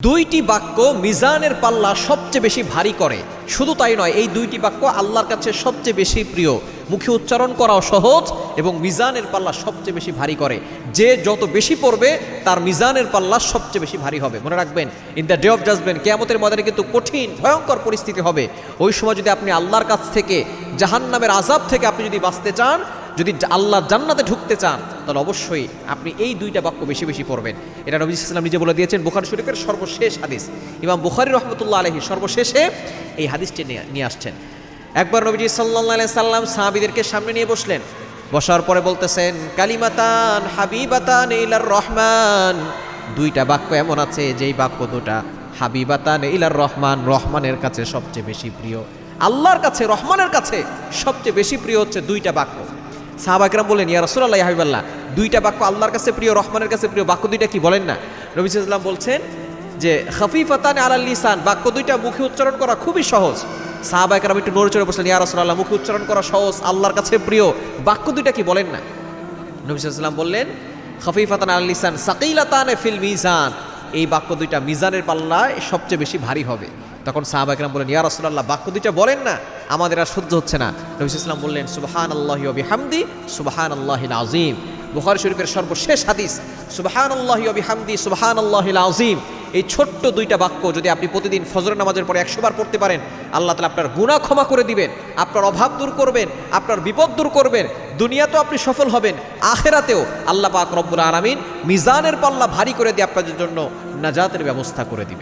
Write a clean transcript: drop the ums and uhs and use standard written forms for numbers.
দুইটি বাক্য মিজানের পাল্লা সবচেয়ে বেশি ভারী করে। শুধু তাই নয়, এই দুইটি বাক্য আল্লাহর কাছে সবচেয়ে বেশি প্রিয়, মুখে উচ্চারণ করাও সহজ এবং মিজানের পাল্লা সবচেয়ে বেশি ভারী করে। যে যত বেশি পড়বে তার মিজানের পাল্লা সবচেয়ে বেশি ভারী হবে। মনে রাখবেন, in the day of judgement, কিয়ামতের ময়দানে কিন্তু কঠিন ভয়ঙ্কর পরিস্থিতি হবে। ওই সময় যদি আপনি আল্লাহর কাছ থেকে, জাহান্নামের আযাব থেকে আপনি যদি বাঁচতে চান, যদি আল্লাহর জান্নাতে ঢুকতে চান, তাহলে অবশ্যই আপনি এই দুইটা বাক্য বেশি বেশি পড়বেন। এটা নবী সাল্লাল্লাহু আলাইহি ওয়াসাল্লাম নিজে বলে দিয়েছেন, বুখারী শরীফের সর্বশেষ হাদিস। ইমাম বুখারী রাহমাতুল্লাহ আলাইহি সর্বশেষে এই হাদিসটি নিয়ে আসছেন। একবার নবীজি সাল্লাল্লাহু আলাইহি সাল্লাম সাহাবীদেরকে সামনে নিয়ে বসলেন। বসার পরে বলতেছেন, কালিমাতান হাবিবাতান ইলার রহমান, দুইটা বাক্য এমন আছে যেই বাক্য দুটা হাবিবাতান ইলার রহমান, রহমানের কাছে সবচেয়ে বেশি প্রিয়। আল্লাহর কাছে, রহমানের কাছে সবচেয়ে বেশি প্রিয় হচ্ছে দুইটা বাক্য। সাহাবা কেরাম বললেন, ইয়া রাসূলুল্লাহ, ইয়া হাবিবাল্লাহ, দুইটা বাক্য আল্লাহর কাছে প্রিয়, রহমানের কাছে প্রিয়, বাক্য দুইটা কি বলেন না? নবী সাল্লাল্লাহু আলাইহি ওয়াসাল্লাম বলছেন যে খাফিফাতান আলাল লিসান, বাক্য দুইটা মুখে উচ্চারণ করা খুবই সহজ। সাহাবা কেরাম একটু নড়ে চড়ে বসলেন, ইয়া রাসূলুল্লাহ, মুখে উচ্চারণ করা সহজ, আল্লাহর কাছে প্রিয়, বাক্য দুইটা কি বলেন না? নবী সাল্লাল্লাহু আলাইহি ওয়াসাল্লাম বললেন, খাফিফাতান আলাল লিসান সাকিলাতান ফিল মিজান, এই বাক্য দুইটা মিজানের পাল্লায় সবচেয়ে বেশি ভারী হবে। তখন সাহাবা কেরাম বললেন, ইয়া রাসূলুল্লাহ, বাক্য দুইটা বলেন না, আমাদের আর সহ্য হচ্ছে না। নবী সাল্লাল্লাহু আলাইহি ওয়াসাল্লাম বললেন, সুবহানাল্লাহি ওয়া বিহামদি সুবহানাল্লাহিল আযীম। বুখারী শরীফের সর্বশেষ হাদিস, সুবহানাল্লাহি ওয়া বিহামদি সুবহানাল্লাহিল আযীম। এই ছোট্ট দুইটা বাক্য যদি আপনি প্রতিদিন ফজরের নামাজের পরে 100 বার পড়তে পারেন, আল্লাহ তাআলা আপনার গুনাহ ক্ষমা করে দিবেন, আপনার অভাব দূর করবেন, আপনার বিপদ দূর করবেন। দুনিয়াতেও আপনি সফল হবেন, আখিরাতেও আল্লাহ পাক রব্বুল আলামিন মিজানের পাল্লা ভারী করে দিয়ে আপনাদের জন্য নাজাতের ব্যবস্থা করে দিবেন।